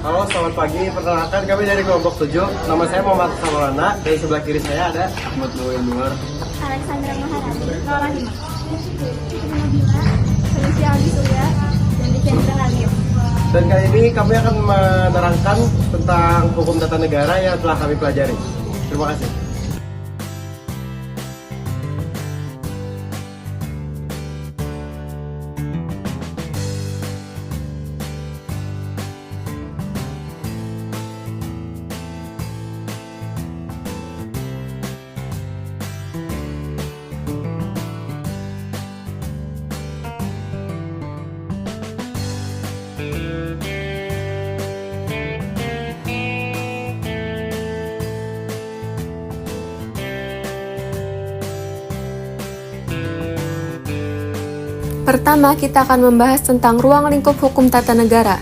Halo, selamat pagi. Perkenalkan kami dari kelompok 7. Nama saya Muhammad Samarana. Dari sebelah kiri saya ada Ahmad Nuwar, Alexandra Maharani, Nora Hima, Nabila, Felicia Abisurya, dan Dicendra Halim. dan kali ini kami akan menerangkan tentang hukum tata negara yang telah kami pelajari. Terima kasih. Pertama, kita akan membahas tentang ruang lingkup hukum tata negara.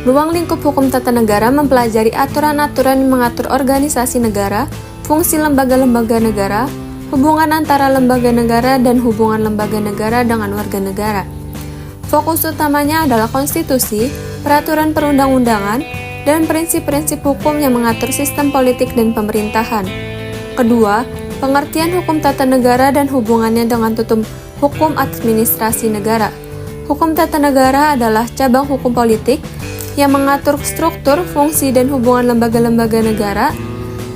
Ruang lingkup hukum tata negara mempelajari aturan-aturan yang mengatur organisasi negara, fungsi lembaga-lembaga negara, hubungan antara lembaga negara dan hubungan lembaga negara dengan warga negara. Fokus utamanya adalah konstitusi, peraturan perundang-undangan, dan prinsip-prinsip hukum yang mengatur sistem politik dan pemerintahan. Kedua, pengertian hukum tata negara dan hubungannya dengan tutum hukum administrasi negara. Hukum tata negara adalah cabang hukum politik yang mengatur struktur, fungsi, dan hubungan lembaga-lembaga negara,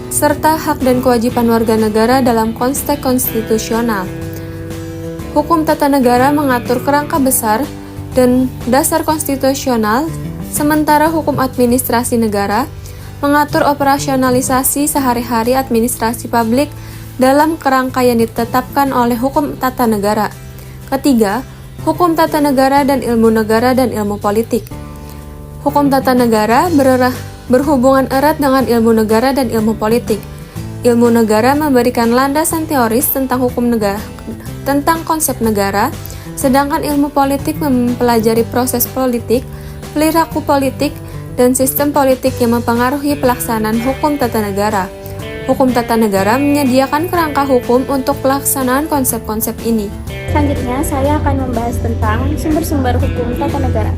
serta hak dan kewajiban warga negara dalam konteks konstitusional. Hukum tata negara mengatur kerangka besar dan dasar konstitusional, sementara hukum administrasi negara mengatur operasionalisasi sehari-hari administrasi publik dalam kerangka yang ditetapkan oleh hukum tata negara. Ketiga, hukum tata negara dan ilmu politik. Hukum tata negara berhubungan erat dengan ilmu negara dan ilmu politik. Ilmu negara memberikan landasan teoris tentang tentang konsep negara, sedangkan ilmu politik mempelajari proses politik, perilaku politik, dan sistem politik yang mempengaruhi pelaksanaan hukum tata negara. Hukum tata negara menyediakan kerangka hukum untuk pelaksanaan konsep-konsep ini. Selanjutnya, saya akan membahas tentang sumber-sumber hukum tata negara.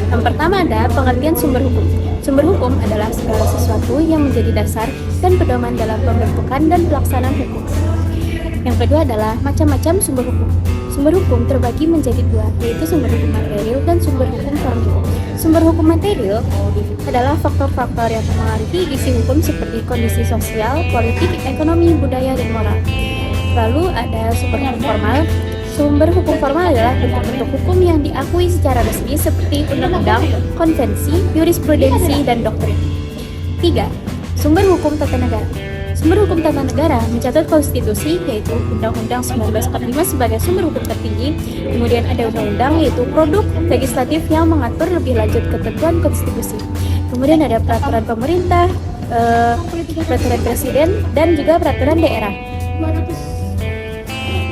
Yang pertama ada pengertian sumber hukum. Sumber hukum adalah segala sesuatu yang menjadi dasar dan pedoman dalam pembentukan dan pelaksanaan hukum. Yang kedua adalah macam-macam sumber hukum. Sumber hukum terbagi menjadi dua, yaitu sumber hukum material dan sumber hukum formil. Sumber hukum material adalah faktor-faktor yang mempengaruhi isi hukum seperti kondisi sosial, politik, ekonomi, budaya, dan moral. Lalu ada sumber hukum formal. Sumber hukum formal adalah bentuk-bentuk hukum yang diakui secara resmi seperti undang-undang, konvensi, jurisprudensi, dan doktrin. 3. Sumber hukum tata negara. Sumber hukum tata negara mencatat konstitusi, yaitu Undang-Undang 1945 sebagai sumber hukum tertinggi. Kemudian ada undang-undang, yaitu produk legislatif yang mengatur lebih lanjut ketentuan konstitusi. Kemudian ada peraturan pemerintah, peraturan presiden, dan juga peraturan daerah.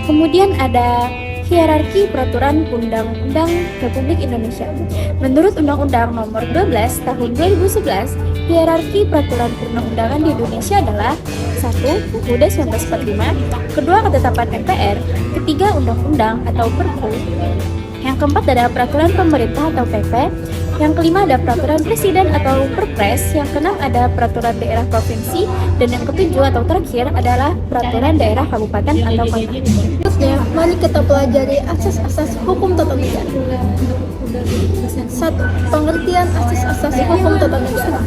Kemudian ada hierarki peraturan undang-undang Republik Indonesia. Menurut Undang-Undang Nomor 12 Tahun 2011, hierarki peraturan perundang-undangan di Indonesia adalah 1. UUD 1945, kedua ketetapan MPR, ketiga undang-undang atau Perpu, yang keempat ada peraturan pemerintah atau PP, yang kelima ada peraturan presiden atau Perpres, yang keenam ada peraturan daerah provinsi, dan yang ketujuh atau terakhir adalah peraturan daerah kabupaten atau kota. Selanjutnya, mari kita pelajari asas-asas hukum tata negara. 1. Pengertian asas-asas hukum tata negara.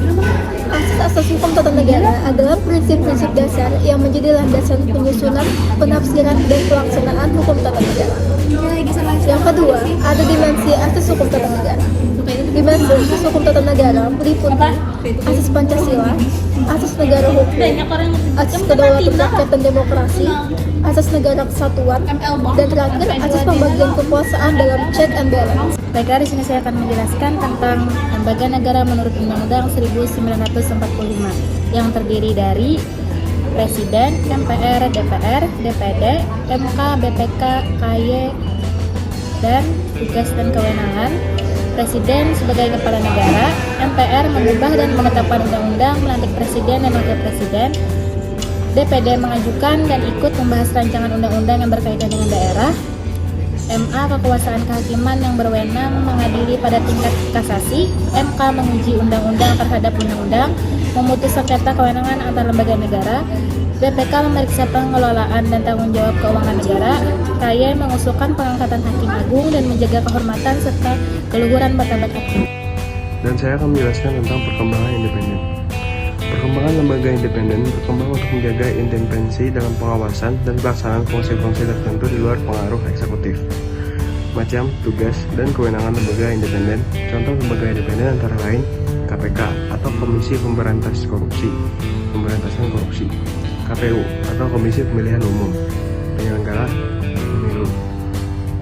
Asas-asas hukum tata negara adalah prinsip-prinsip dasar yang menjadi landasan penyusunan, penafsiran, dan pelaksanaan hukum tata negara. Yang kedua, ada dimensi asas hukum tata negara. Dimensi asas hukum tata negara meliputi asas Pancasila, asas negara hukum, asas kedaulatan rakyat dan demokrasi, asas negara kesatuan, dan terakhir asas pembagian kekuasaan dalam check and balance. Baiklah, di sini saya akan menjelaskan tentang lembaga negara menurut Undang-Undang 1945 yang terdiri dari Presiden, MPR, DPR, DPD, MK, BPK, KY, dan tugas dan kewenangan. Presiden sebagai kepala negara, MPR mengubah dan menetapkan undang-undang, melantik presiden dan wakil presiden, DPD mengajukan dan ikut membahas rancangan undang-undang yang berkaitan dengan daerah, MA kekuasaan kehakiman yang berwenang mengadili pada tingkat kasasi, MK menguji undang-undang terhadap undang-undang, memutus sengketa kewenangan antar lembaga negara, BPK memeriksa pengelolaan dan tanggung jawab keuangan negara, KY mengusulkan pengangkatan hakim agung dan menjaga kehormatan serta keluhuran martabat hakim. Dan saya akan menjelaskan tentang perkembangan independen. Perkembangan lembaga independen berkembang untuk menjaga independensi dalam pengawasan dan pelaksanaan fungsi-fungsi tertentu di luar pengaruh eksekutif. Macam, tugas, dan kewenangan lembaga independen. Contoh lembaga independen antara lain KPK atau Komisi Pemberantasan Korupsi, KPU atau Komisi Pemilihan Umum, penyelenggara pemilu,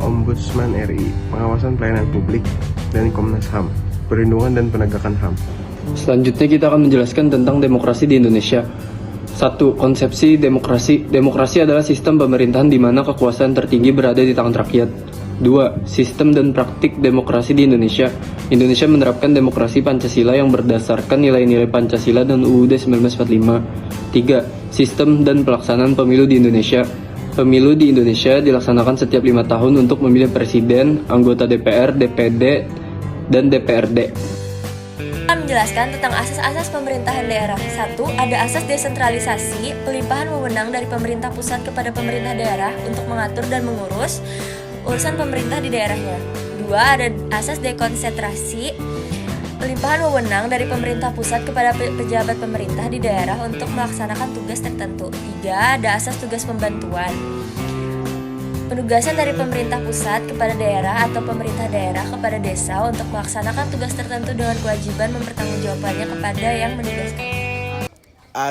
Ombudsman RI, pengawasan pelayanan publik, dan Komnas HAM, perlindungan dan penegakan HAM. Selanjutnya kita akan menjelaskan tentang demokrasi di Indonesia. 1. Konsepsi demokrasi. Demokrasi adalah sistem pemerintahan di mana kekuasaan tertinggi berada di tangan rakyat. 2. Sistem dan praktik demokrasi di Indonesia. Indonesia menerapkan demokrasi Pancasila yang berdasarkan nilai-nilai Pancasila dan UUD 1945. 3. Sistem dan pelaksanaan pemilu di Indonesia. Pemilu di Indonesia dilaksanakan setiap 5 tahun untuk memilih presiden, anggota DPR, DPD, dan DPRD. Menjelaskan tentang asas-asas pemerintahan daerah. 1. Ada asas desentralisasi, pelimpahan wewenang dari pemerintah pusat kepada pemerintah daerah untuk mengatur dan mengurus urusan pemerintah di daerahnya. 2. Ada asas dekonsentrasi, pelimpahan wewenang dari pemerintah pusat kepada pejabat pemerintah di daerah untuk melaksanakan tugas tertentu. 3. Ada asas tugas pembantuan, penugasan dari pemerintah pusat kepada daerah atau pemerintah daerah kepada desa untuk melaksanakan tugas tertentu dengan kewajiban mempertanggungjawabkannya kepada yang menugaskan.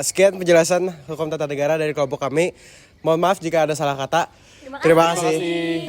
Sekian penjelasan hukum tata negara dari kelompok kami. Mohon maaf jika ada salah kata. Terima kasih.